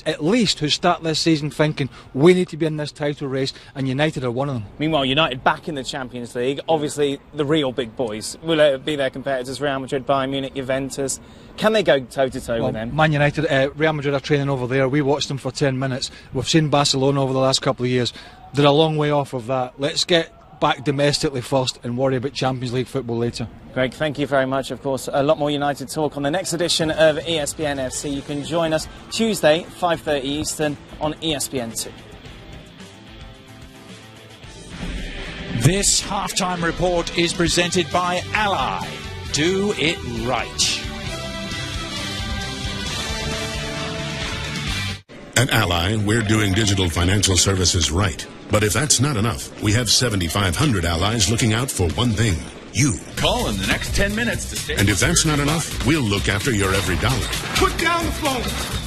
at least who start this season thinking we need to be in this title race, and United are one of them. Meanwhile, United back in the Champions League, obviously the real big boys. Will it be their competitors, Real Madrid, Bayern Munich, Juventus? Can they go toe-to-toe with them? Man United, Real Madrid are training over there. We watched them for 10 minutes. We've seen Barcelona over the last couple of years. They're a long way off of that. Let's get back domestically first and worry about Champions League football later. Greg, thank you very much. Of course, a lot more United talk on the next edition of ESPN FC. You can join us Tuesday, 5:30 Eastern on ESPN2. This halftime report is presented by Ally. Do it right. At Ally, we're doing digital financial services right. But if that's not enough, we have 7,500 allies looking out for one thing: you. Call in the next 10 minutes to stay. And if that's not enough, we'll look after your every dollar. Put down the phone.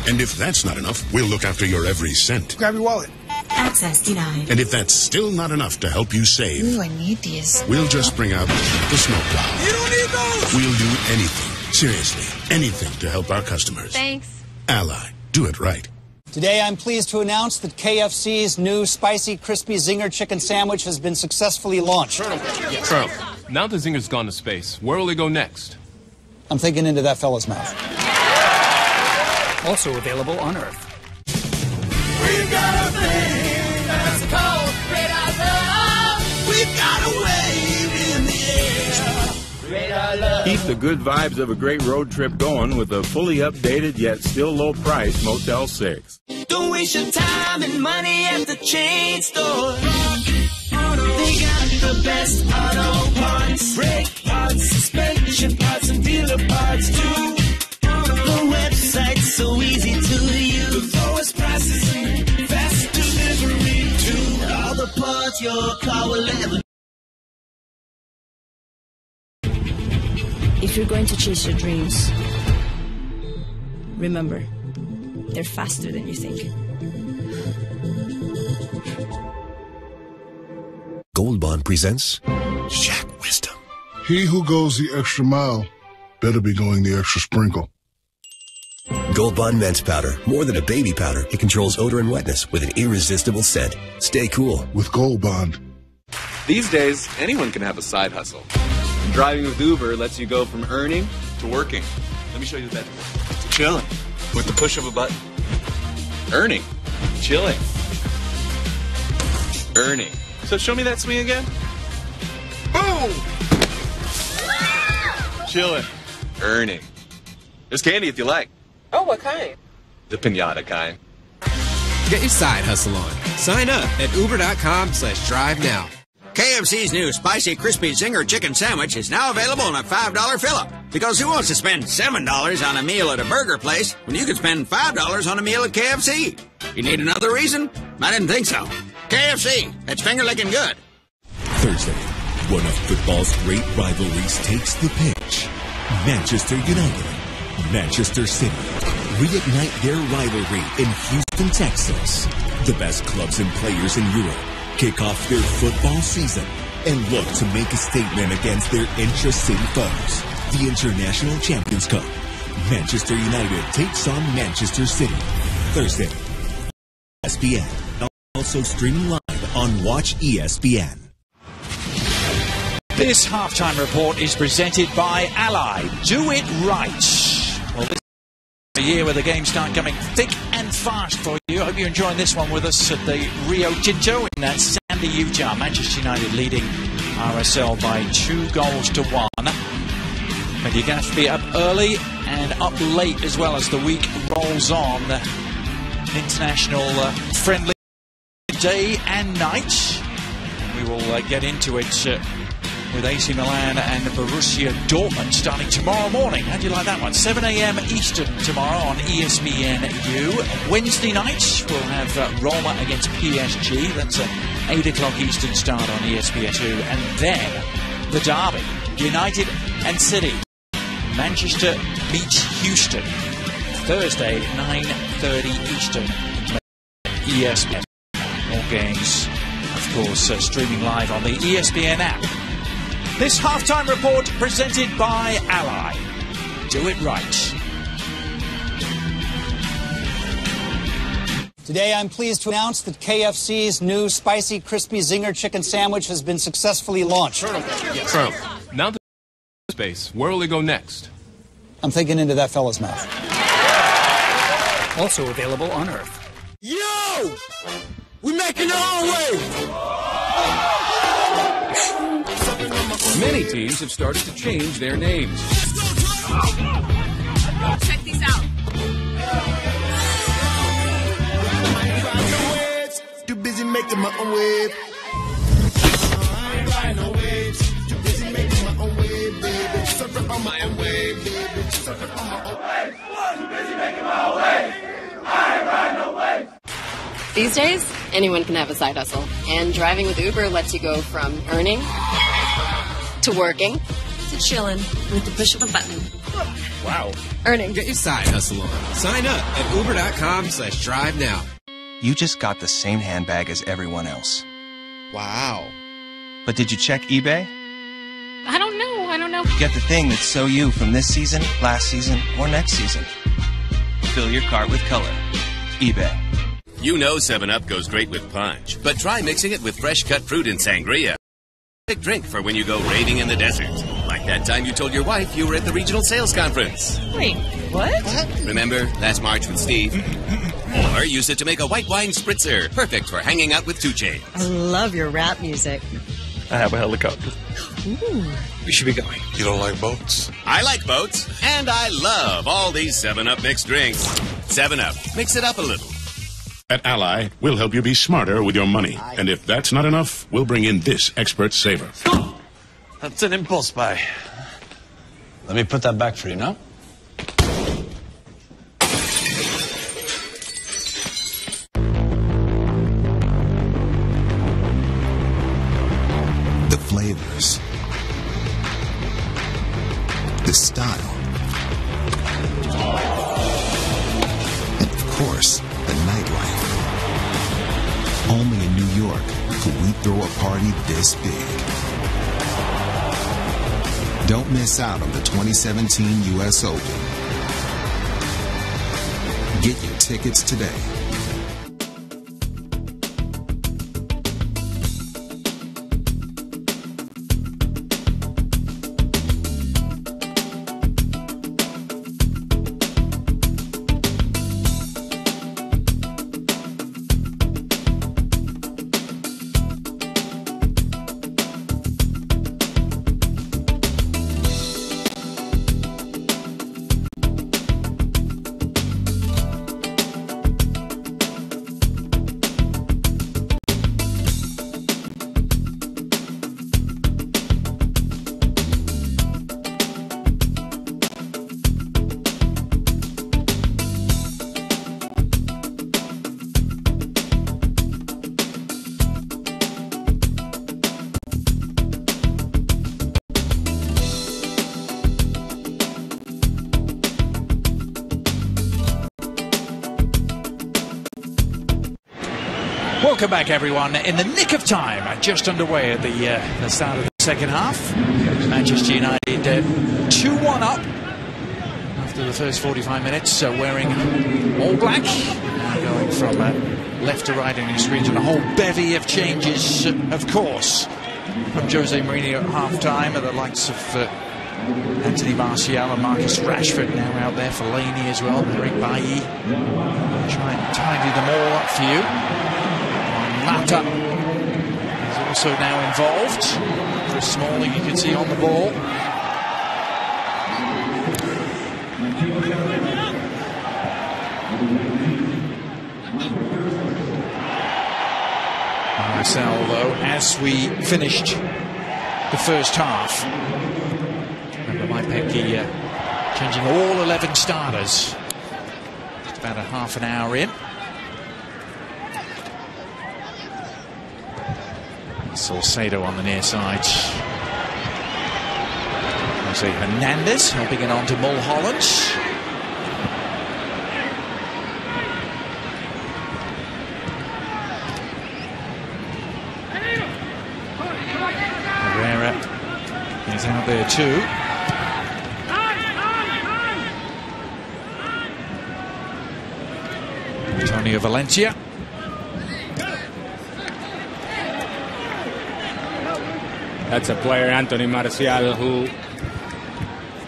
And if that's not enough, we'll look after your every cent. Grab your wallet. Access denied. And if that's still not enough to help you save, Ooh, I need these. we'll just bring out the snowplow. You don't need those. We'll do anything, seriously, anything to help our customers. Thanks. Ally, do it right. Today, I'm pleased to announce that KFC's new Spicy Crispy Zinger Chicken Sandwich has been successfully launched. Colonel, now the Zinger's gone to space. Where will he go next? I'm thinking into that fella's mouth. Also available on Earth. We've got a thing that's called Radar Love. We've got a wave in the air. Radar Love. Keep the good vibes of a great road trip going with a fully updated yet still low price Motel 6. Don't waste your time and money at the chain store. They got the best auto parts, brake parts, suspension parts, and dealer parts too. The website's so easy to use. The lowest prices and fast delivery too. All the parts your car will ever. If you're going to chase your dreams, remember, they're faster than you think. Gold Bond presents Shack Wisdom. He who goes the extra mile better be going the extra sprinkle. Gold Bond Men's Powder. More than a baby powder, it controls odor and wetness with an irresistible scent. Stay cool with Gold Bond. These days, anyone can have a side hustle. Driving with Uber lets you go from earning to working. Let me show you the bed. To chilling with the push of a button. Earning. Chilling. Earning. So show me that swing again. Boom! Chilling. Earning. There's candy if you like. Oh, what kind? The piñata kind. Get your side hustle on. Sign up at uber.com/drive now. KFC's new Spicy Crispy Zinger Chicken Sandwich is now available on a $5 fill-up. Because who wants to spend $7 on a meal at a burger place when you could spend $5 on a meal at KFC? You need another reason? I didn't think so. KFC, it's finger-licking good. Thursday, one of football's great rivalries takes the pitch. Manchester United, Manchester City. Reignite their rivalry in Houston, Texas. The best clubs and players in Europe kick off their football season and look to make a statement against their intra-city foes. The International Champions Cup. Manchester United takes on Manchester City. Thursday, ESPN. Also streaming live on Watch ESPN. This halftime report is presented by Ally. Do it right. Well, this is a year where the games start coming thick and fast for you. I hope you're enjoying this one with us at the Rio Tinto in Sandy, Utah. Manchester United leading RSL by 2-1. But you're going to have to be up early and up late as well as the week rolls on. International friendly day and night. We will get into it with AC Milan and Borussia Dortmund starting tomorrow morning. How do you like that one? 7 a.m. Eastern tomorrow on ESPNU. Wednesday night we'll have Roma against PSG. That's an 8 o'clock Eastern start on ESPN2. And then the derby, United and City. Manchester meets Houston. Thursday, 9:30 Eastern. ESPN. More games, of course, streaming live on the ESPN app. This halftime report presented by Ally. Do it right. Today, I'm pleased to announce that KFC's new spicy crispy zinger chicken sandwich has been successfully launched. Colonel, now the space, where will he go next? I'm thinking into that fella's mouth. Also available on Earth. Yo! We making our own way! Many teams have started to change their names. Check these out. Too busy making my own wave. I ain't riding no waves. Too busy making my own wave, baby. Surfing on my own wave, baby. Surfing on my own wave. Too busy making my own wave. I ain't riding no wave. These days, anyone can have a side hustle. And driving with Uber lets you go from earning to working To chillin' with the push of a button. Wow. earning. Get your side hustle on. Sign up at uber.com/drive now. You just got the same handbag as everyone else. Wow. But did you check eBay? I don't know. Get the thing that's so you from this season, last season, or next season. Fill your cart with color. eBay. You know 7-Up goes great with punch, but try mixing it with fresh-cut fruit and sangria. Big drink for when you go raving in the desert. Like that time you told your wife you were at the regional sales conference. Wait, what? Remember, last March with Steve? Or use it to make a white wine spritzer, perfect for hanging out with 2 Chainz. I love your rap music. I have a helicopter. Ooh. We should be going. You don't like boats? I like boats, and I love all these 7-Up mixed drinks. 7-Up, mix it up a little. At Ally, we'll help you be smarter with your money. And if that's not enough, we'll bring in this expert saver. That's an impulse buy. Let me put that back for you now. The flavors, the style, and of course, the nightlife. Only in New York could we throw a party this big. Don't miss out on the 2017 U.S. Open. Get your tickets today. Welcome back, everyone. In the nick of time, just underway at the start of the second half. Manchester United 2-1 up after the first 45 minutes, wearing all black. Now going from left to right on your screens, and a whole bevy of changes, of course, from Jose Mourinho at half-time. The likes of Anthony Martial and Marcus Rashford now out there, Fellaini as well, Eric Bailly. Try and tidy them all up for you. Mata is also now involved. Chris Smalling, you can see on the ball. Marcel, though, as we finished the first half, remember Mike Penke changing all 11 starters just about a half an hour in. Salcedo on the near side. Jose Hernandez helping it on to Mulholland. Herrera is out there too. Antonio Valencia. That's a player, Anthony Marcial, who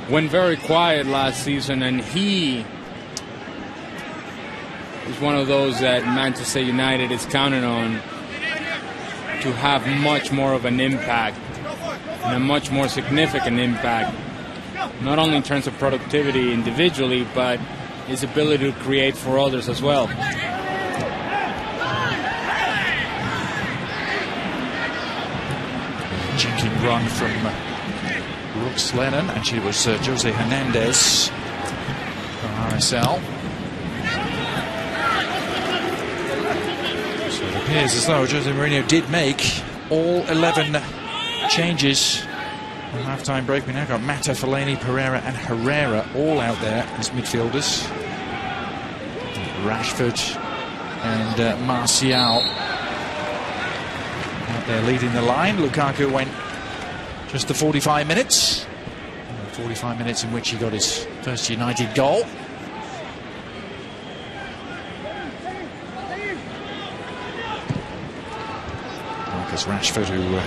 went very quiet last season, and he is one of those that Manchester United is counting on to have much more of an impact, and a much more significant impact, not only in terms of productivity individually, but his ability to create for others as well. Jinking run from Brooks Lennon. Actually, it was Jose Hernandez from RSL. So it appears as though Jose Mourinho did make all 11 changes on half-time break. We now got Mata, Fellaini, Pereira and Herrera all out there as midfielders. Rashford and Martial out there leading the line. Lukaku went just the 45 minutes. 45 minutes in which he got his first United goal. Marcus Rashford, who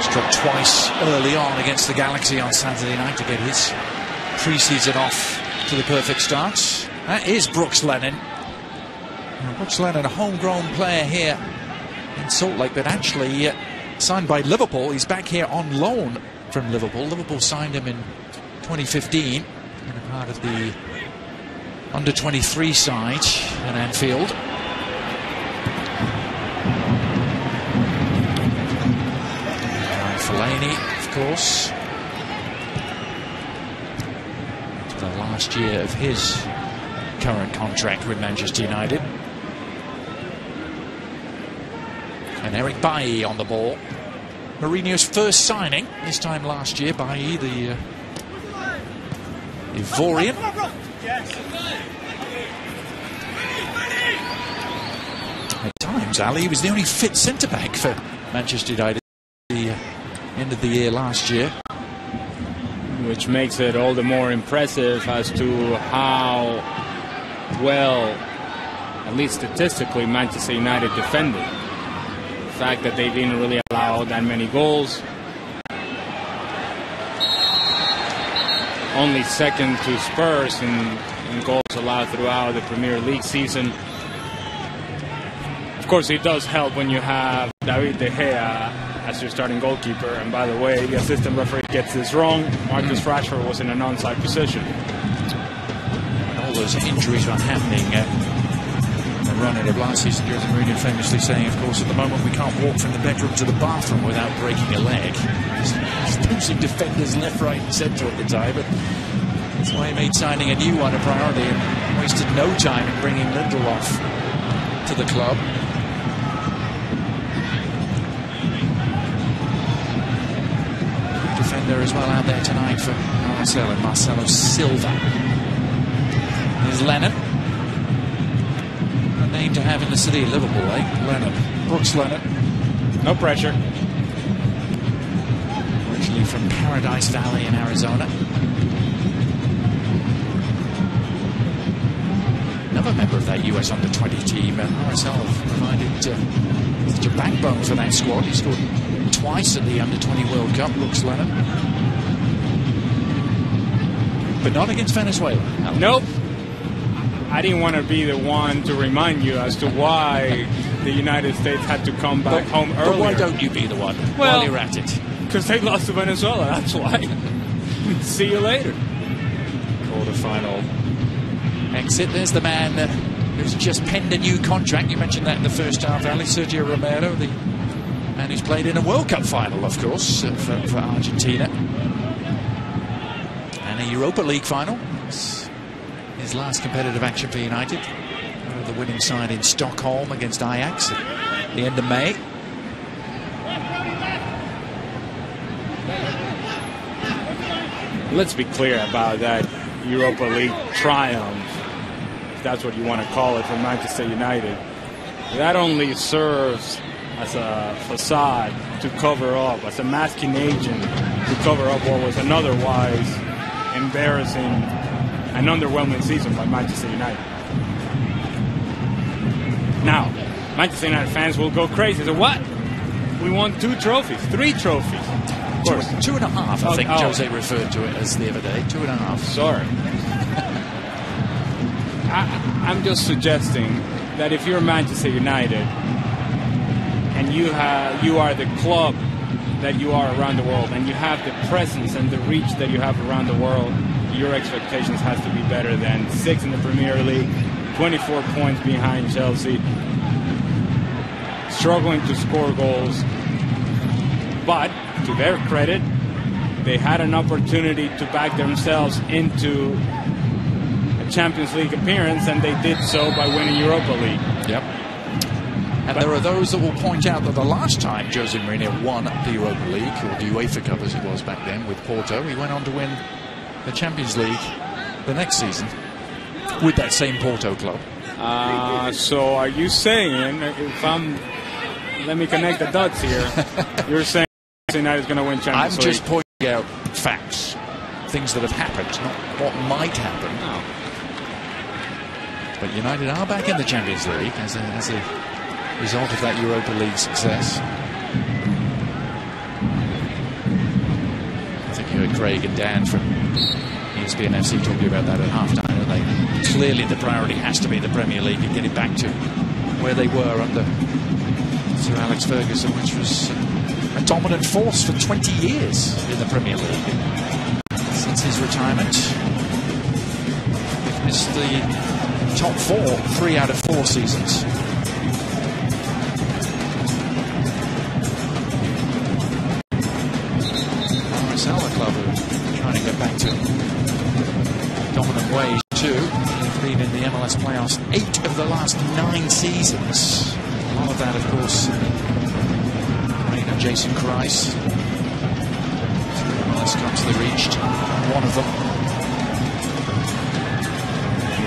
struck twice early on against the Galaxy on Saturday night to get his pre-season off to the perfect start. That is Brooks Lennon. Brooks Lennon, a homegrown player here in Salt Lake, but actually signed by Liverpool. He's back here on loan from Liverpool. Liverpool signed him in 2015 and a part of the under-23 side at Anfield. Fellaini, of course, to the last year of his current contract with Manchester United. And Eric Bailly on the ball. Mourinho's first signing, this time last year. Bailly, the Ivorian. At times, Ali was the only fit centre-back for Manchester United at the end of the year last year. Which makes it all the more impressive as to how well, at least statistically, Manchester United defended. The fact that they didn't really allow that many goals. Only second to Spurs in goals allowed throughout the Premier League season. Of course, it does help when you have David De Gea as your starting goalkeeper. And by the way, the assistant referee gets this wrong. Marcus Rashford was in an onside position. All those injuries were happening. Run of last season, Jose Mourinho famously saying, of course, at the moment we can't walk from the bedroom to the bathroom without breaking a leg. Losing defenders left, right and centre at the time, but that's why he made signing a new one a priority and wasted no time in bringing Lindelof to the club. Good defender as well out there tonight for RSL and Marcelo Silva. Here's Lennon. Name to have in the city of Liverpool, eh? Lennon. Brooks Lennon. No pressure. Originally from Paradise Valley in Arizona. Another member of that US under-20 team. RSL have provided such a backbone for that squad. He scored twice at the under-20 World Cup, Brooks Lennon. But not against Venezuela. Nope. I didn't want to be the one to remind you as to why the United States had to come back home earlier. But why don't you be the one while you're at it? Because they lost to Venezuela, that's why. See you later. Quarter-final exit. There's the man who's just penned a new contract. You mentioned that in the first half, Ali. Sergio Romero, the man who's played in a World Cup final, of course, for Argentina. And a Europa League final. His last competitive action for United. The winning side in Stockholm against Ajax at the end of May. Let's be clear about that Europa League triumph, if that's what you want to call it, for Manchester United. That only serves as a facade to cover up, as a masking agent to cover up what was an otherwise embarrassing and underwhelming season by Manchester United. Now, Manchester United fans will go crazy. So what? We won 2 trophies, 3 trophies. Of course. 2.5, I think Jose referred to it as the other day. 2.5. Sorry. I'm just suggesting that if you're Manchester United and you are the club that you are around the world, and you have the presence and the reach that you have around the world, your expectations has to be better than 6th in the Premier League, 24 points behind Chelsea, struggling to score goals. But to their credit, they had an opportunity to back themselves into a Champions League appearance, and they did so by winning Europa League. Yep. And there are those that will point out that the last time Jose Mourinho won the Europa League, or the UEFA Cup as it was back then, with Porto, he went on to win the Champions League the next season with that same Porto club. So are you saying, let me connect the dots here, you're saying United is going to win Champions League? I'm just pointing out facts, things that have happened, not what might happen. No. But United are back in the Champions League as a result of that Europa League success. I think you heard Craig and Dan from ESPN FC talking about that at halftime. Clearly the priority has to be the Premier League and getting back to where they were under Sir Alex Ferguson, which was a dominant force for 20 years in the Premier League. Since his retirement, they've missed the top 4 3 out of 4 seasons. The club are trying to get back to dominant ways too. They've been in the MLS playoffs 8 of the last 9 seasons. A lot of that, of course, reign of Jason Christ. 2 MLS Cups they reached, one of them.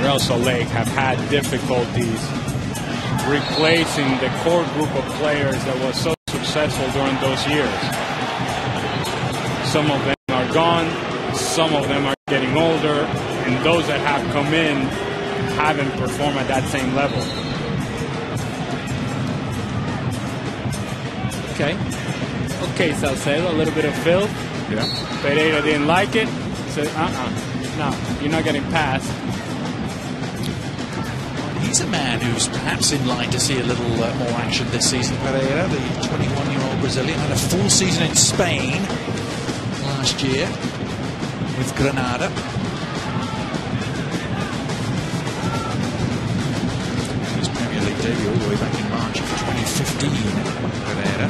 Real Salt Lake have had difficulties replacing the core group of players that was so successful during those years. Some of them are gone, some of them are getting older, and those that have come in haven't performed at that same level. Okay, Salcedo, a little bit of filth. Yeah. Pereira didn't like it. Said, no, you're not getting passed. He's a man who's perhaps in line to see a little more action this season. Pereira, the 21-year-old Brazilian, had a full season in Spain last year with Granada. His Premier League debut all the way back in March of 2015. Pereira.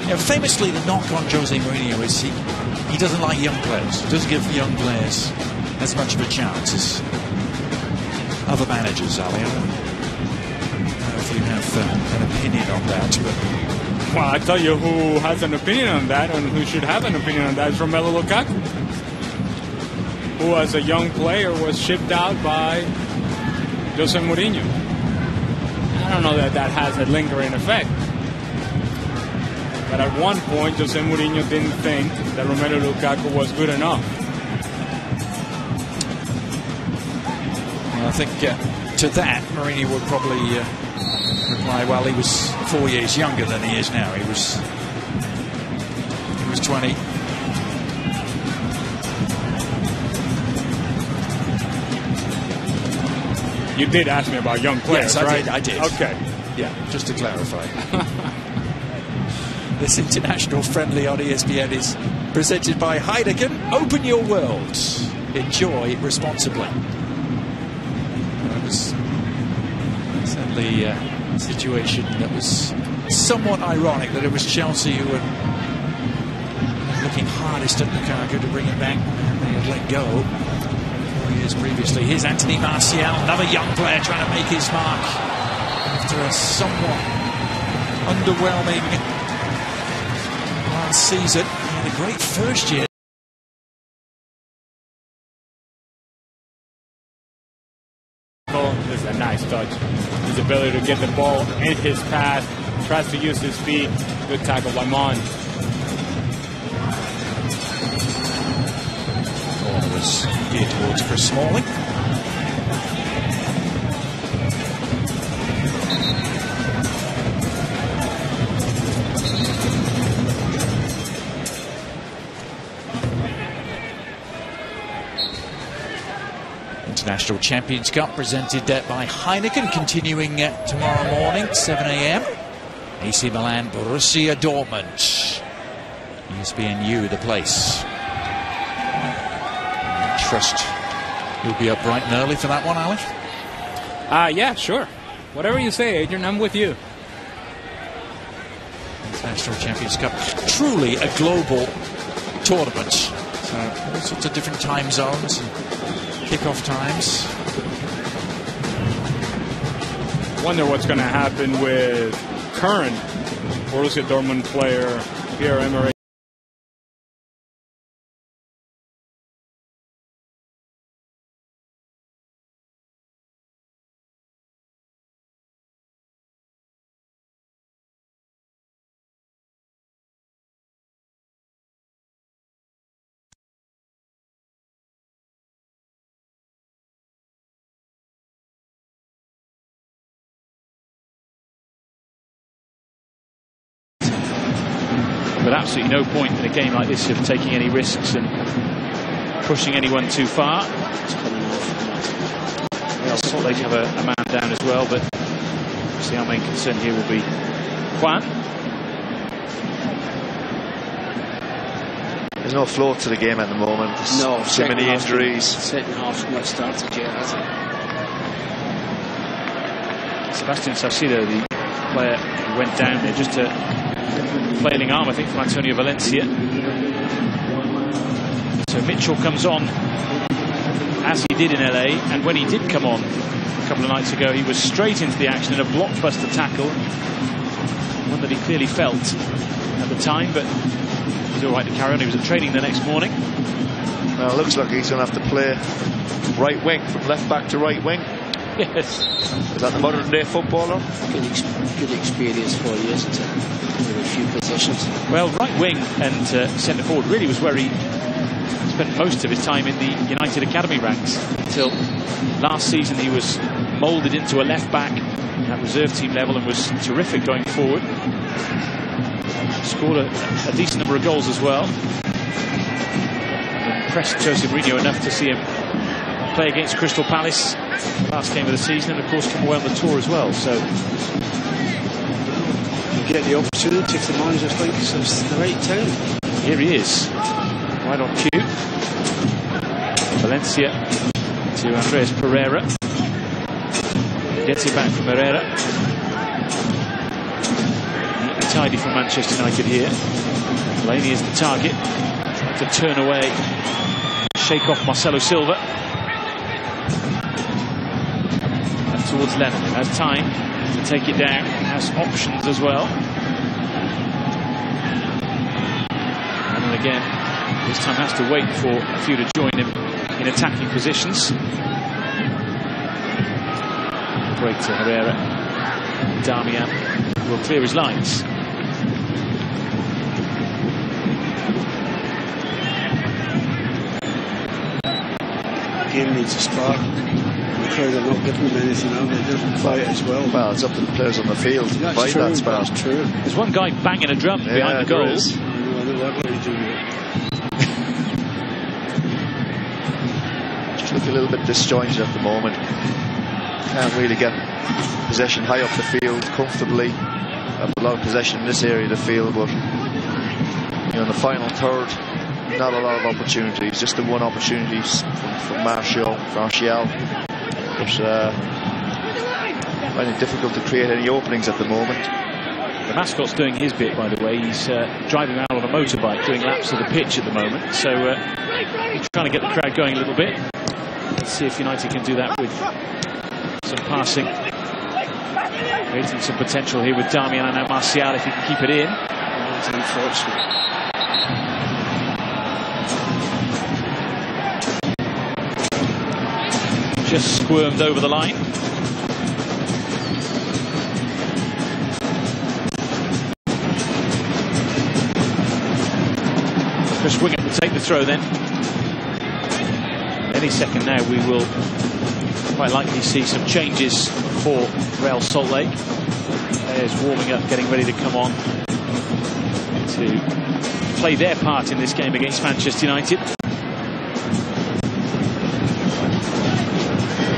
You know, famously, the knock on Jose Mourinho is he doesn't like young players. He doesn't give young players as much of a chance as other managers, Ali. I don't know if you have an opinion on that, but... Well, I tell you who has an opinion on that and who should have an opinion on that is Romelu Lukaku, who as a young player was shipped out by Jose Mourinho. I don't know that that has a lingering effect. But at one point, Jose Mourinho didn't think that Romelu Lukaku was good enough. Well, I think to that, Mourinho would probably reply, well, he was 4 years younger than he is now. He was 20. You did ask me about young players, yes, right? I did. Okay. Yeah, just to clarify. This international friendly on ESPN is presented by Heineken. Open your world. Enjoy responsibly. That was certainly a situation that was somewhat ironic, that it was Chelsea who were looking hardest at Lukaku to bring him back. They had let go 4 years previously. Here's Anthony Martial, another young player trying to make his mark after a somewhat underwhelming last season. And a great first year. This is a nice touch. His ability to get the ball in his path, tries to use his speed. Good tackle by Mon. Corner was geared towards Chris Smalling. International Champions Cup presented by Heineken, continuing tomorrow morning, 7 a.m. AC Milan, Borussia Dortmund. ESPNU, the place. I trust you'll be up bright and early for that one, Alan? Yeah, sure. Whatever you say, Adrian, I'm with you. International Champions Cup, truly a global tournament. So all sorts of different time zones and kickoff times. Wonder what's going to happen with current Borussia Dortmund player Pierre-Emerick But absolutely no point in a game like this of taking any risks and pushing anyone too far. Salt Lake have a man down as well, but obviously our main concern here will be Juan. There's no flow to the game at the moment. There's no, so many injuries. Second half's not started yet, has it? Sebastian Saucedo, the player who went down there, just a flailing arm, I think, from Antonio Valencia. So Mitchell comes on as he did in LA, and when he did come on a couple of nights ago, he was straight into the action in a blockbuster tackle, one that he clearly felt at the time, but he's all right to carry on. He was at training the next morning. Well, it looks like he's going to have to play right wing, from left back to right wing. Yes. Is that the modern day footballer? Good experience for you, isn't it? With a few positions. Well, right wing and centre forward really was where he spent most of his time in the United Academy ranks until last season. He was moulded into a left back at reserve team level and was terrific going forward. Scored a decent number of goals as well. Impressed Jose Mourinho enough to see him play against Crystal Palace last game of the season, and of course come away on the tour as well. So you get the opportunity if the manager thinks it's the right time. Here he is, right on cue. Valencia to Andreas Pereira. Gets it back from Pereira. Neatly tidy from Manchester United here. Laney is the target. Trying to turn away, shake off Marcelo Silva. Towards Lennon, it has time to take it down, has options as well. And then again, this time has to wait for a few to join him in attacking positions. Break to Herrera. Damian will clear his lines. The game needs a spark. The crowd are not giving them anything out. They're quiet as well. Well, it's up to the players on the field to provide that spark. That's true. There's one guy banging a drum behind the goals. Just look a little bit disjointed at the moment. Can't really get possession high up the field comfortably. Have a lot of possession in this area of the field, but in the final third, not a lot of opportunities. Just the one opportunity from Martial. But finding it difficult to create any openings at the moment. The mascot's doing his bit, by the way. He's driving around on a motorbike, doing laps of the pitch at the moment. So he's trying to get the crowd going a little bit. Let's see if United can do that with some passing. Creating some potential here with Damian and now Martial if he can keep it in. It's unfortunate. Just squirmed over the line. Chris Wigan will take the throw then. Any second now we will quite likely see some changes for Real Salt Lake. Players warming up, getting ready to come on to play their part in this game against Manchester United.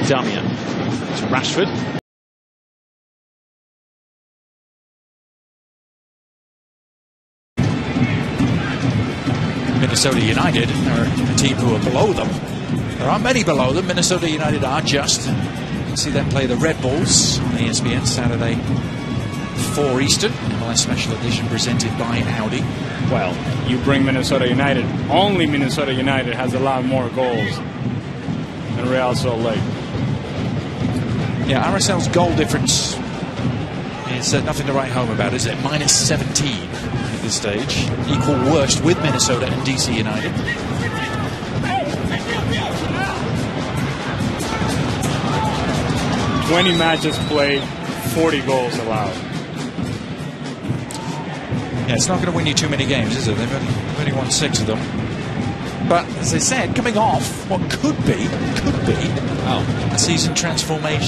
Damia to Rashford. Minnesota United are a team who are below them. There aren't many below them. Minnesota United are just. You can see them play the Red Bulls on ESPN Saturday 4 Eastern. MLS Special Edition presented by Audi. Well, you bring Minnesota United. Only Minnesota United has allowed more goals than Real Salt Lake. Yeah, RSL's goal difference is nothing to write home about, is it? Minus 17 at this stage. Equal worst with Minnesota and DC United. "20 matches played, 40 goals allowed." Yeah, it's not going to win you too many games, is it? They've only won 6 of them. But as I said, coming off what could be a season transforming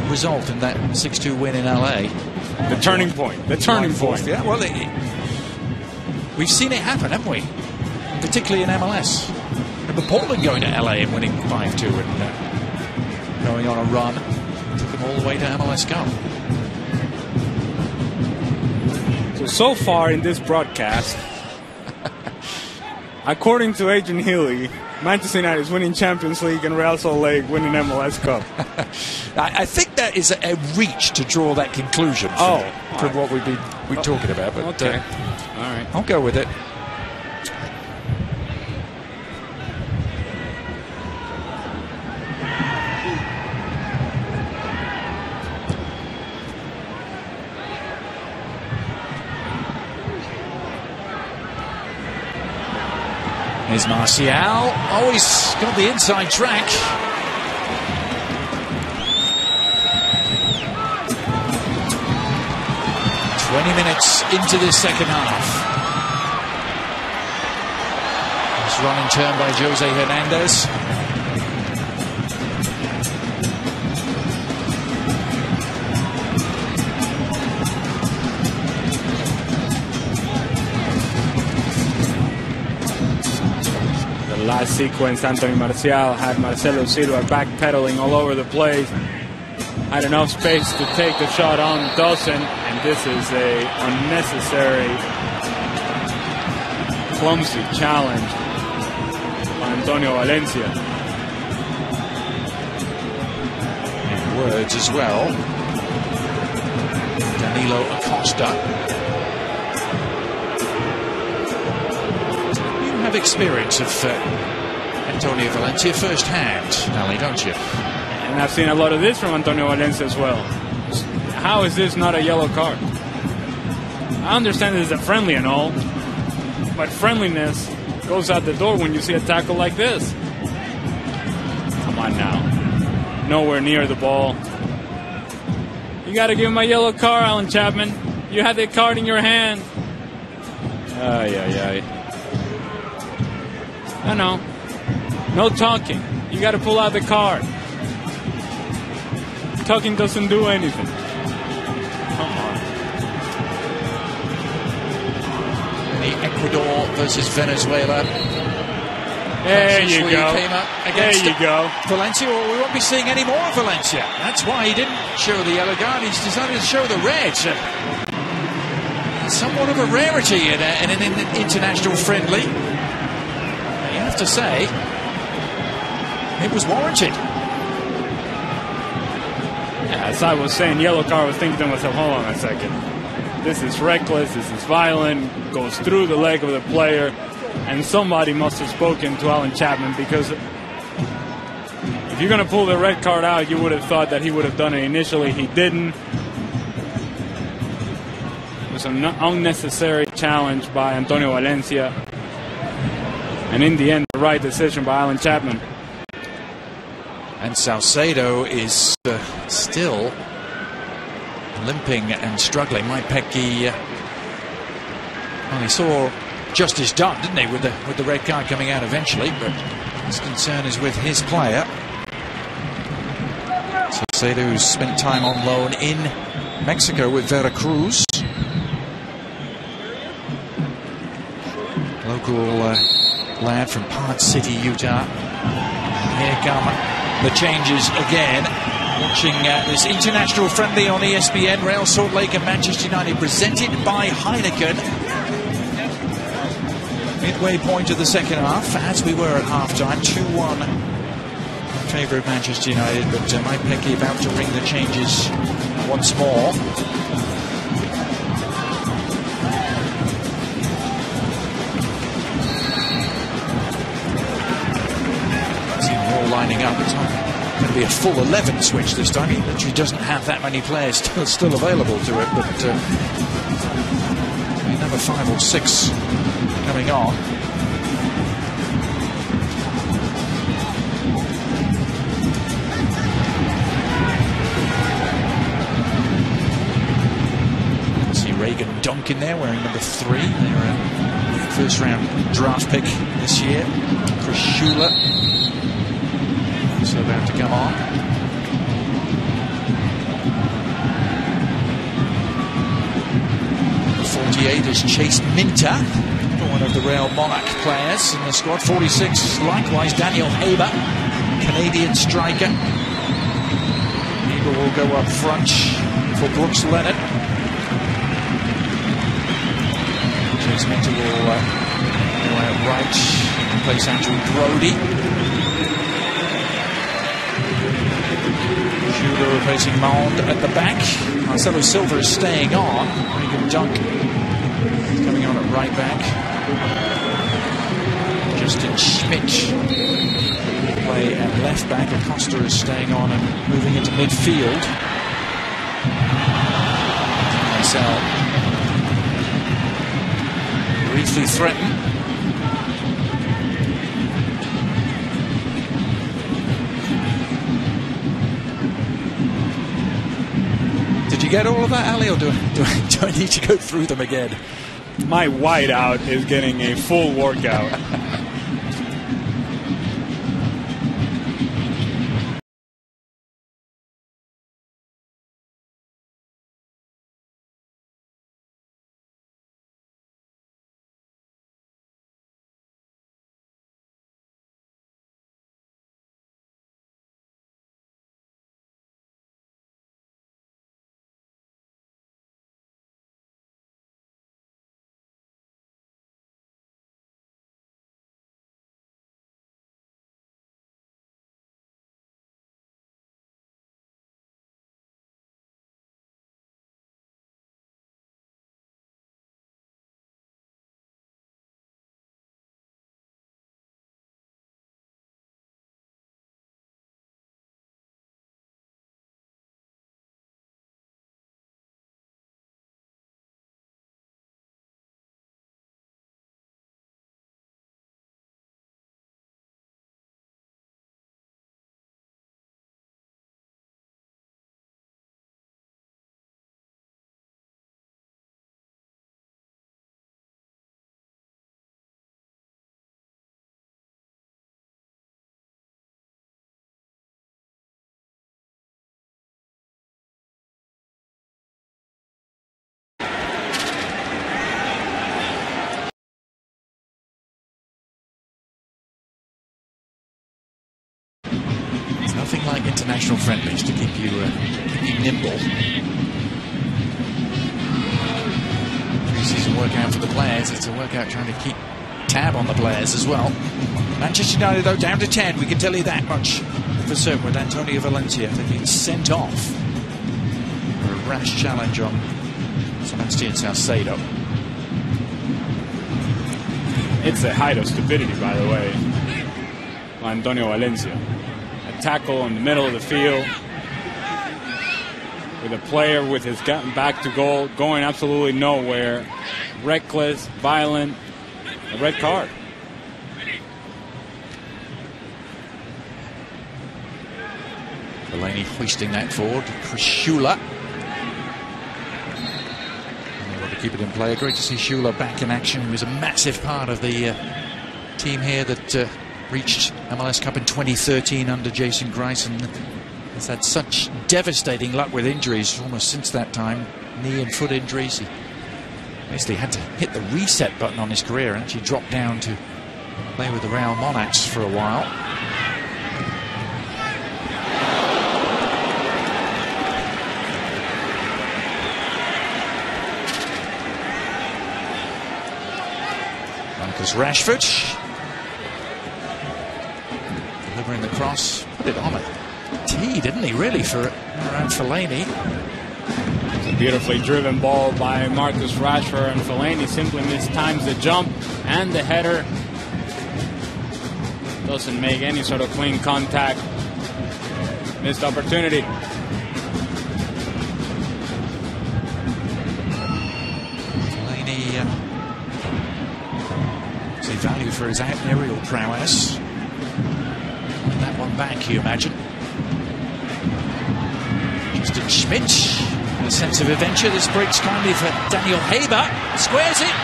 result in that 6-2 win in LA. The turning point. The turning point. Yeah, well, we've seen it happen, haven't we? Particularly in MLS. Remember Portland going to LA and winning 5-2 and going on a run. Took them all the way to MLS Cup. So far in this broadcast, according to Adrian Healy, Manchester United is winning Champions League and Real Salt Lake winning MLS Cup. I think that is a reach to draw that conclusion from what we've been talking about. But okay. All right. I'll go with it. Here's Martial, always got the inside track. Minutes into this second half. It's run in turn by Jose Hernandez. The last sequence, Anthony Martial had Marcelo Silva backpedaling all over the place. Had enough space to take the shot on, doesn't, and this is a unnecessary, clumsy challenge by Antonio Valencia. And words as well. Danilo Acosta. You have experience of Antonio Valencia firsthand, Ali, don't you? And I've seen a lot of this from Antonio Valencia as well. How is this not a yellow card? I understand this is a friendly and all, but friendliness goes out the door when you see a tackle like this. Come on now. Nowhere near the ball. You got to give him a yellow card, Alan Chapman. You had the card in your hand. No talking. You got to pull out the card. Talking doesn't do anything. Come on. The Ecuador versus Venezuela. There you go. Came up against there you go. Valencia. Well, we won't be seeing any more of Valencia. That's why he didn't show the yellow card. He's decided to show the red. Somewhat of a rarity in an international friendly. You have to say, it was warranted. As I was saying, yellow card, I was thinking to myself, hold on a second. This is reckless, this is violent, goes through the leg of the player, and somebody must have spoken to Alan Chapman, because if you're going to pull the red card out, you would have thought that he would have done it initially. He didn't. It was an unnecessary challenge by Antonio Valencia, and in the end, the right decision by Alan Chapman. And Salcedo is still limping and struggling. Mike Petke, well, he saw justice done, didn't he, with the red card coming out eventually, but his concern is with his player. Salcedo, who's spent time on loan in Mexico with Veracruz. Local lad from Park City, Utah. Here come the changes again. Watching this international friendly on ESPN, Real Salt Lake and Manchester United, presented by Heineken. Midway point of the second half, as we were at half-time, 2-1 in favour of Manchester United, but Mike Pecky about to ring the changes once more. See them all lining up. It's going to be a full 11 switch this time. He literally doesn't have that many players still available to it, but number 5 or 6 coming on. See Reagan Dunk in there wearing number 3. They're a first round draft pick this year. Chris Schuler also about to come on. Number 48 is Chase Minter, one of the Real Monarch players in the squad. 46, likewise Daniel Haber, Canadian striker. Haber will go up front for Brooks Leonard. Chase Minter will go out right and replace Andrew Brody. Schuler replacing Mond at the back. Marcelo Silva is staying on. Reagan Dunk coming on at right back. Justin Schmidt play at left back. Acosta is staying on and moving into midfield. Marcel briefly threatened. Did you get all of that, Ali, or do I need to go through them again? My whiteout is getting a full workout. Nothing like international friendlies to keep you nimble. Pre-season workout for the players. It's a workout trying to keep tab on the players as well. Manchester United, though, down to 10. We can tell you that much for certain with Antonio Valencia. They've been sent off for a rash challenge on Sebastian Salcedo. It's a height of stupidity, by the way, Antonio Valencia. Tackle in the middle of the field with a player with his back to goal going absolutely nowhere, reckless, violent, a red card. Delaney hoisting that forward. Chris Schuler. Able to keep it in play. Great to see Schuler back in action. He was a massive part of the team here that reached MLS Cup in 2013 under Jason Grice, and has had such devastating luck with injuries almost since that time. Knee and foot injuries. He basically had to hit the reset button on his career and actually dropped down to play with the Real Monarchs for a while. Marcus Rashford. Delivering the cross. Put it on a tee, didn't he, really, for around Fellaini. It's a beautifully driven ball by Marcus Rashford, and Fellaini simply mistimes the jump and the header. Doesn't make any sort of clean contact. Missed opportunity. Fellaini see value for his aerial prowess. That one back, you imagine. Justin Schmidt, a sense of adventure. This breaks kindly for Daniel Haber. Squares it.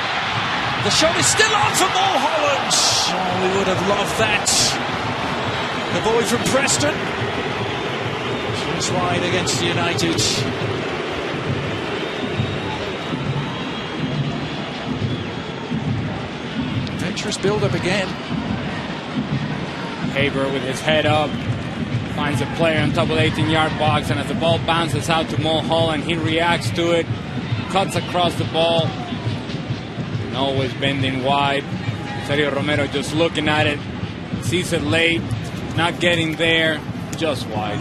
The shot is still on for Mullen. Oh, we would have loved that. The boy from Preston. Just wide against United. Adventurous build-up again. Haber with his head up finds a player on top of the 18-yard box, and as the ball bounces out to Mulholland, he reacts to it, cuts across the ball, and always bending wide. Sergio Romero just looking at it, sees it late, not getting there, just wide.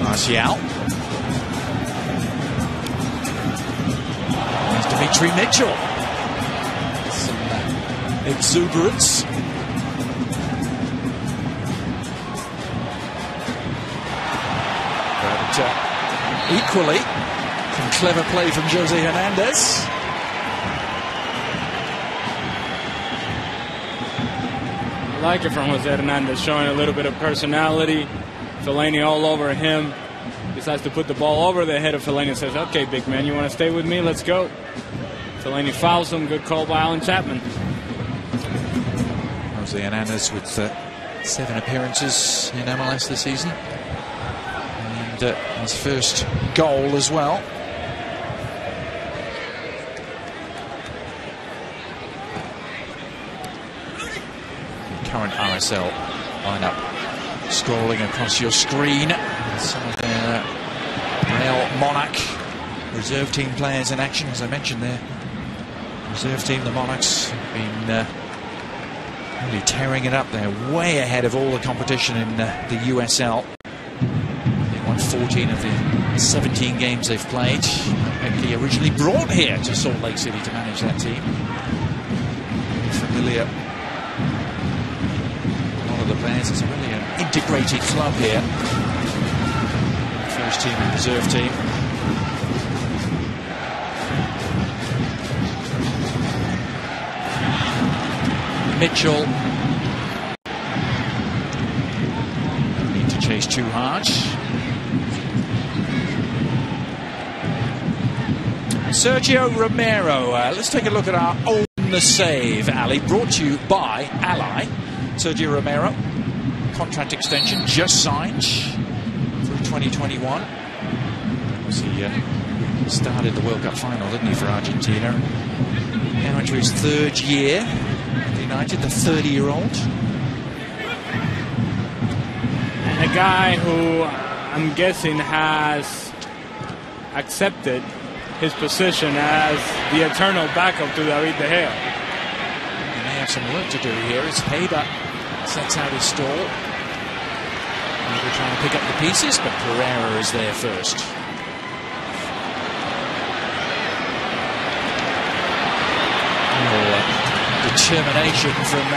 Martial. There's Dimitri Mitchell. Some exuberance. But equally, some clever play from Jose Hernandez. I like it from Jose Hernandez, showing a little bit of personality. Fellaini all over him. Decides to put the ball over the head of Fellaini and says, okay, big man, you want to stay with me? Let's go. Fellaini fouls him. Good call by Alan Chapman. Jose Hernandez with 7 appearances in MLS this season. And his first goal as well. The current RSL lineup scrolling across your screen. Some of their Real Monarch reserve team players in action, as I mentioned there. Reserve team, the Monarchs, have been really tearing it up. They're way ahead of all the competition in the USL. They won 14 of the 17 games they've played. He originally brought here to Salt Lake City to manage that team. Familiar. A lot of the players. It's really an integrated club here. First team and reserve team. Mitchell. Need to chase too hard. Sergio Romero. Let's take a look at our Own the Save, Ali. Brought to you by Ally. Sergio Romero. Contract extension just signed through 2021. He started the World Cup final, didn't he, for Argentina? Now into his 3rd year. United, the 30-year-old. And a guy who I'm guessing has accepted his position as the eternal backup to David De Gea. He may have some work to do here as Haber sets out his stall. Maybe trying to pick up the pieces, but Pereira is there first. Determination from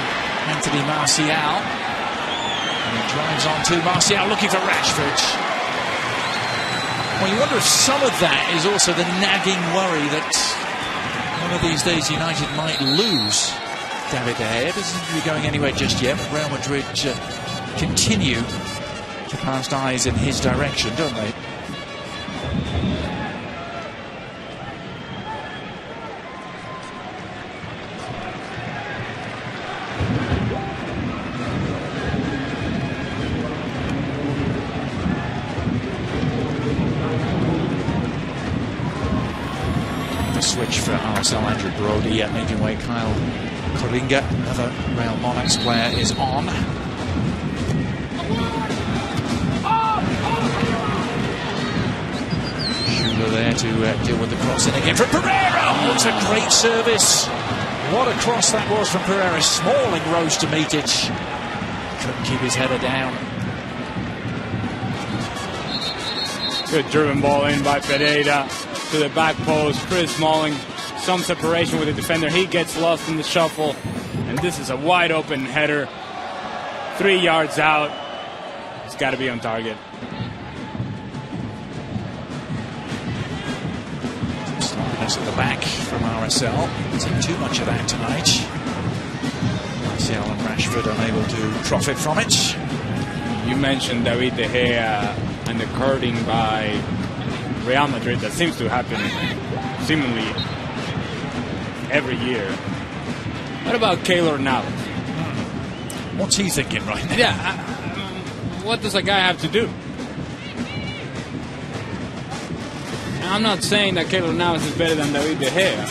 Anthony Martial. And he drives on to Martial, looking for Rashford. Well, you wonder if some of that is also the nagging worry that one of these days United might lose David De Gea. It doesn't seem to be going anywhere just yet, but Real Madrid continue to cast eyes in his direction, don't they? Switch for for RSL, Andrew Brody at medium weight. Kyle Koringa, another Real Monarchs player, is on. Schuler there to deal with the cross in again from Pereira. Oh, it's a great service. What a cross that was from Pereira. Smalling rose to meet it. Couldn't keep his header down. Good driven ball in by Pereira to the back post. Chris Smalling, some separation with the defender. He gets lost in the shuffle. And this is a wide open header. 3 yards out. It's got to be on target. Slowness at the back from RSL. Isn't too much of that tonight. Martial and Rashford unable to profit from it. You mentioned David De Gea and the curting by Real Madrid. That seems to happen seemingly every year. What about Keylor Navas? What's he thinking right now? Yeah, what does a guy have to do? I'm not saying that Keylor Navas is better than David De Gea,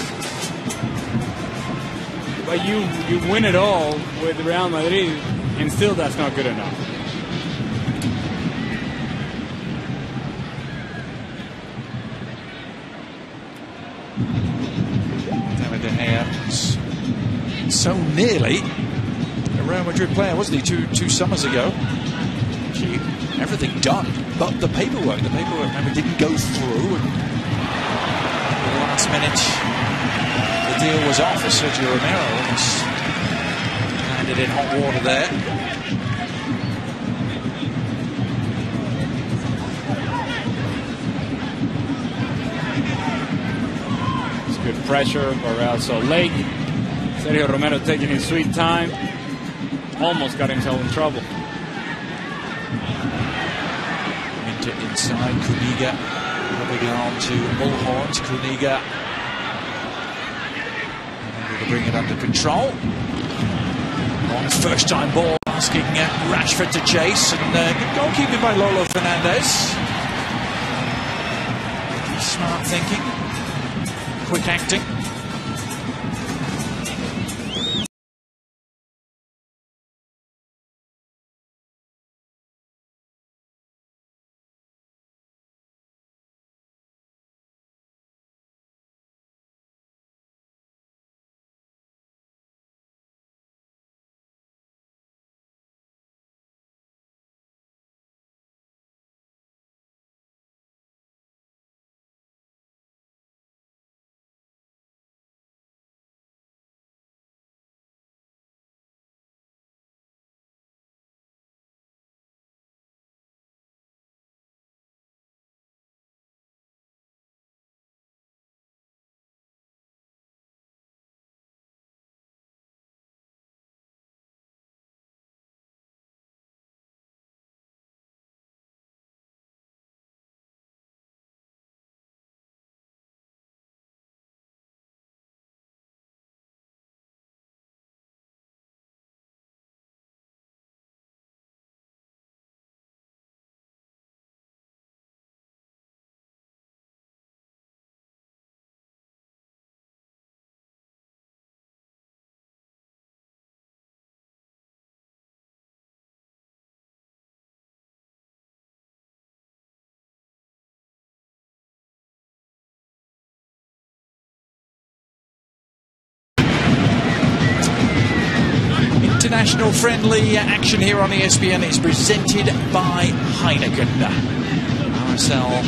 but you win it all with Real Madrid, and still that's not good enough. David De Gea, so nearly a Real Madrid player, wasn't he, two summers ago? Gee, everything done, but the paperwork remember, didn't go through. And at the last minute, the deal was off as Sergio Romero almost landed in hot water there. It's good pressure for Real Salt Lake. Sergio Romero taking his sweet time. Almost got himself in trouble. Inside, Kuniga rubbing on to Mulhorn. Kuniga able to bring it under control. On his first time ball, asking Rashford to chase, and good goalkeeping by Lolo Fernandez. Smart thinking, quick acting. International friendly action here on ESPN is presented by Heineken. RSL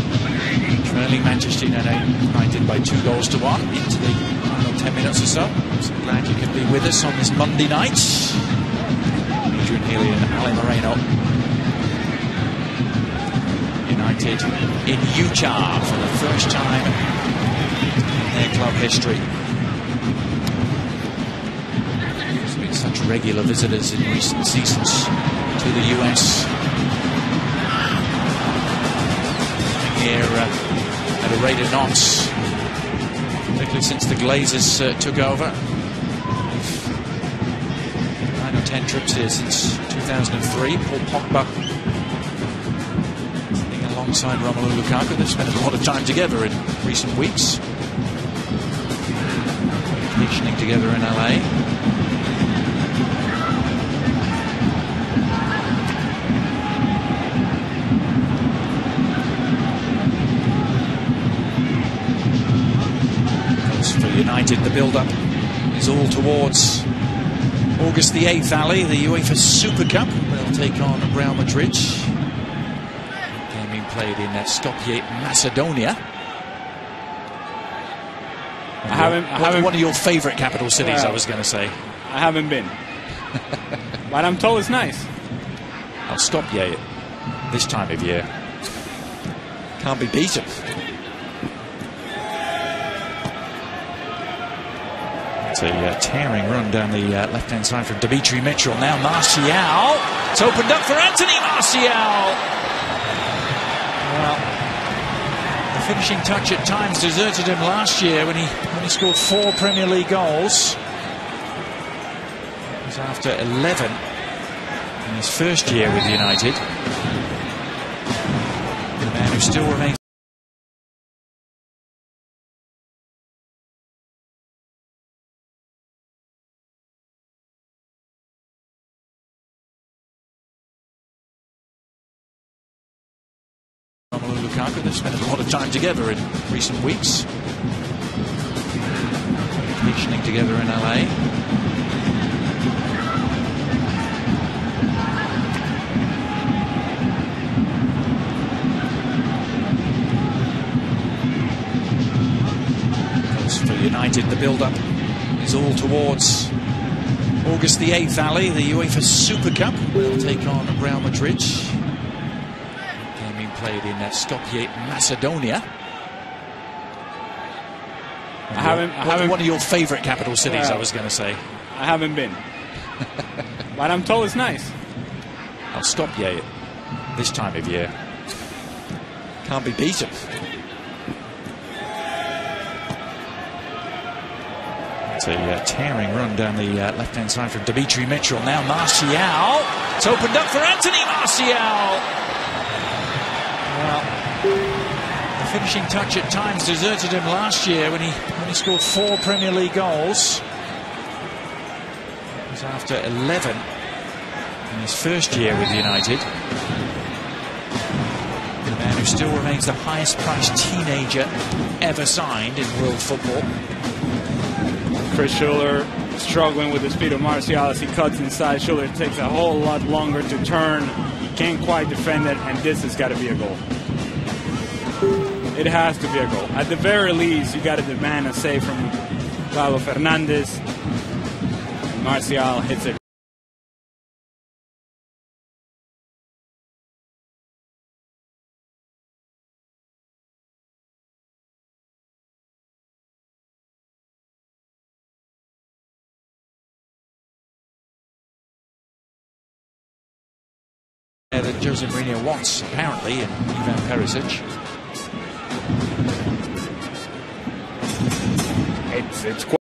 trailing Manchester United by 2-1 into the final 10 minutes or so. So glad you can be with us on this Monday night. Adrian Healy and Ali Moreno. United in Utah for the first time in their club history. Such regular visitors in recent seasons to the US. Here at a rate of knots, particularly since the Glazers took over. 9 or 10 trips here since 2003. Paul Pogba sitting alongside Romelu Lukaku. They've spent a lot of time together in recent weeks. Vacationing together in LA. For United, the build-up is all towards August the 8th, Ali, the UEFA Super Cup. They'll take on Real Madrid. Game being played in Skopje, Macedonia. I haven't. One of your favourite capital cities, I was going to say. I haven't been, but I'm told it's nice. I'll Skopje this time of year. Can't be beaten. It's a tearing run down the left-hand side from Dimitri Mitchell. Now Martial. It's opened up for Anthony Martial. Well, the finishing touch at times deserted him last year when he scored 4 Premier League goals. It was after 11 in his first year with United. The man who still remains Lukaku. They've spent a lot of time together in recent weeks. Vacationing together in LA. As for United, the build-up is all towards August the 8th, Ali, the UEFA Super Cup. They'll take on Real Madrid. Played in Skopje, Macedonia. I haven't. One of your favourite capital cities, I was going to say. I haven't been, but I'm told it's nice. I'll Skopje this time of year. Can't be beaten. It's a tearing run down the left-hand side from Dimitri Mitchell. Now Martial. It's opened up for Anthony Martial. Well, the finishing touch at times deserted him last year when he scored 4 Premier League goals. It was after 11 in his first year with United. The man who still remains the highest-priced teenager ever signed in world football. Chris Schuller struggling with the speed of Martial as he cuts inside. Schuller takes a whole lot longer to turn. Can't quite defend it, and this has got to be a goal. It has to be a goal. At the very least, you got to demand a save from Pablo Fernandez. Martial hits it. That Jose Mourinho wants, apparently, in Ivan Perisic. It's quite.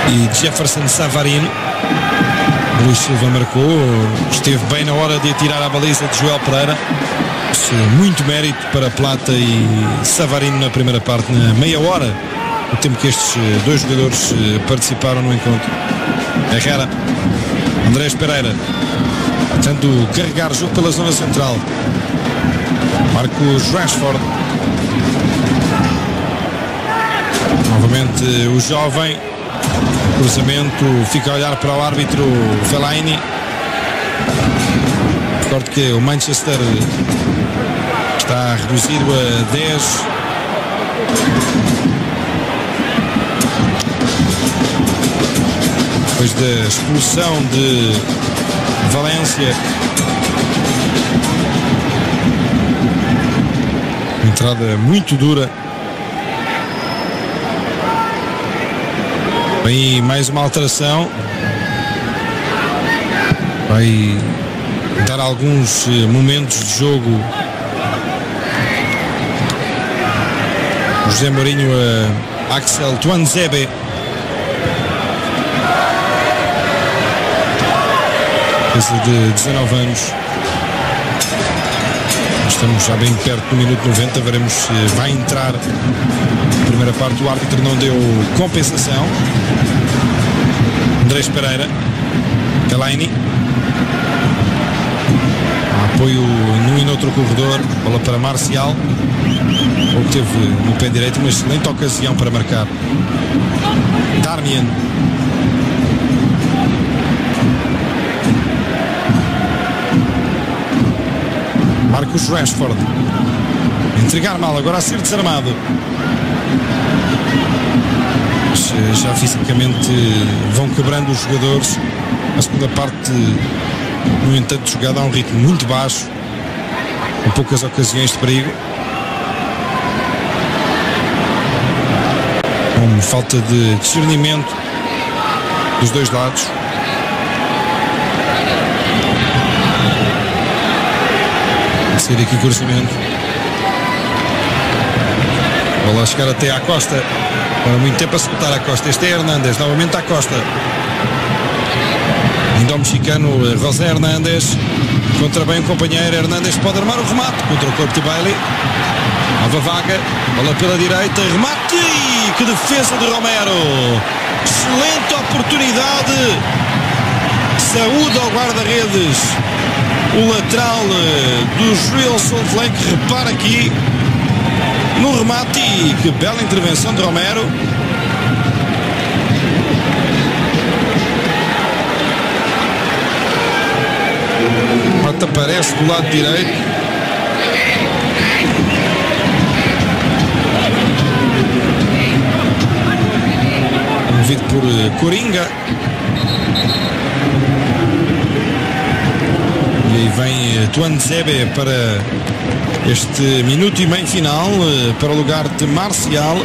E Jefferson Savarino. Luís Silva marcou, esteve bem na hora de atirar a baliza de Joel Pereira. Muito mérito para Plata e Savarino na primeira parte, na meia hora, o tempo que estes dois jogadores participaram no encontro. Herrera, Andrés Pereira, tentando carregar o jogo pela zona central. Marcos Rashford. Novamente o jovem. Cruzamento, fica a olhar para o árbitro Fellaini. Recordo que o Manchester está reduzido a 10. Depois da expulsão de Valência. Entrada muito dura. Vem mais uma alteração. Vai dar alguns momentos de jogo José Mourinho a Axel Tuanzebe. coisa de 19 anos. Estamos já bem perto do minuto 90, veremos se vai entrar. Na primeira parte o árbitro não deu compensação. Andrés Pereira, Fellaini. Apoio num e noutro corredor, bola para Marcial. Obteve no pé direito uma excelente ocasião para marcar. Darmian. Marcus Rashford. Entregar mal, agora a ser desarmado. Já fisicamente vão quebrando os jogadores. A segunda parte, no entanto, jogada a um ritmo muito baixo, com poucas ocasiões de perigo, com falta de discernimento dos dois lados. A sair aqui cruzamento, bola a chegar até à Costa. Para muito tempo a soltar a Costa. Este é Hernández, novamente à Costa. Ainda o mexicano José Hernández. Contra bem o companheiro. Hernández pode armar o remate contra o corpo de Bailey. Nova vaga. Bola pela direita. Remate. Que defesa de Romero. Excelente oportunidade. Saúde ao guarda-redes. O lateral dos Real Salt Lake. Repara aqui no remate, e que bela intervenção de Romero. O remate aparece do lado direito. Movido por Coringa. E aí vem Tuanzebe para este minuto e meio final, para o lugar de Marcial.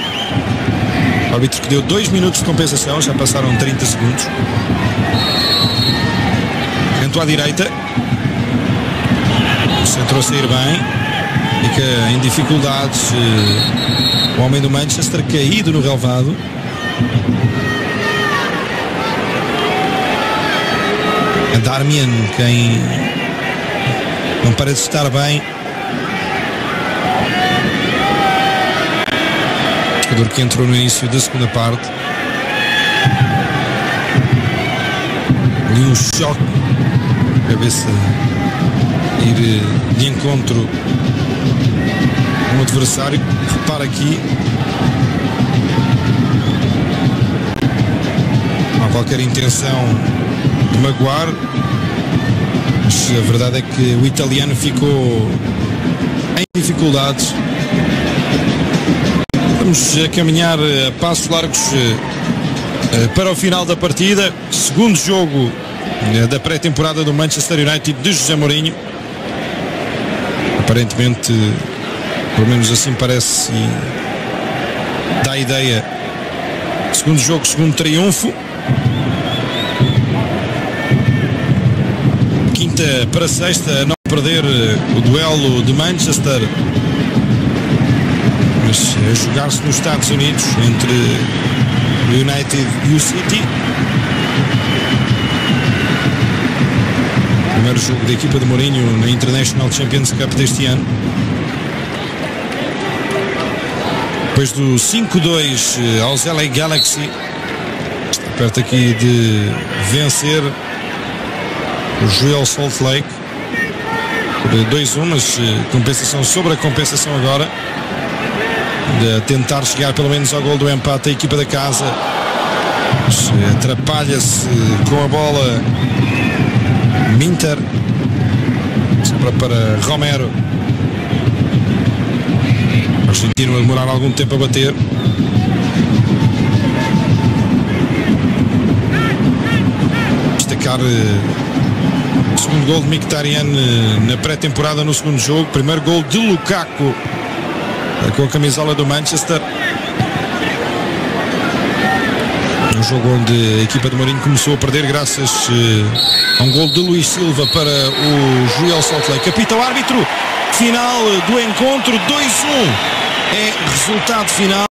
O árbitro que deu 2 minutos de compensação, já passaram 30 segundos. Canto à direita. O centro a sair bem. Fica em dificuldades o homem do Manchester, caído no relvado. A Darmian, quem não parece estar bem. Jogador que entrou no início da segunda parte. Ali um choque, cabeça ir de encontro a um adversário. Repara aqui, não há qualquer intenção de magoar, mas a verdade é que o italiano ficou em dificuldades. Vamos a caminhar a passos largos para o final da partida. Segundo jogo da pré-temporada do Manchester United de José Mourinho. Aparentemente, pelo menos assim parece, e dá a ideia. Segundo jogo, segundo triunfo. Quinta para sexta, a não perder o duelo de Manchester. Mas a jogar-se nos Estados Unidos entre o United e o City. Primeiro jogo da equipa de Mourinho na International Champions Cup deste ano. Depois do 5-2 aos LA Galaxy, está perto aqui de vencer os Real Salt Lake por 2-1, mas compensação sobre a compensação agora. De tentar chegar pelo menos ao gol do empate a equipa da casa. Atrapalha-se com a bola Minter. Sobra para Romero. O argentino a demorar algum tempo a bater. Destacar o segundo gol de Mkhitaryan na pré-temporada no segundo jogo. Primeiro gol de Lukaku com a camisola do Manchester. Um jogo onde a equipa de Mourinho começou a perder graças a um gol de Luís Silva para o Real Salt Lake. Apita o árbitro. Final do encontro, 2-1 é resultado final.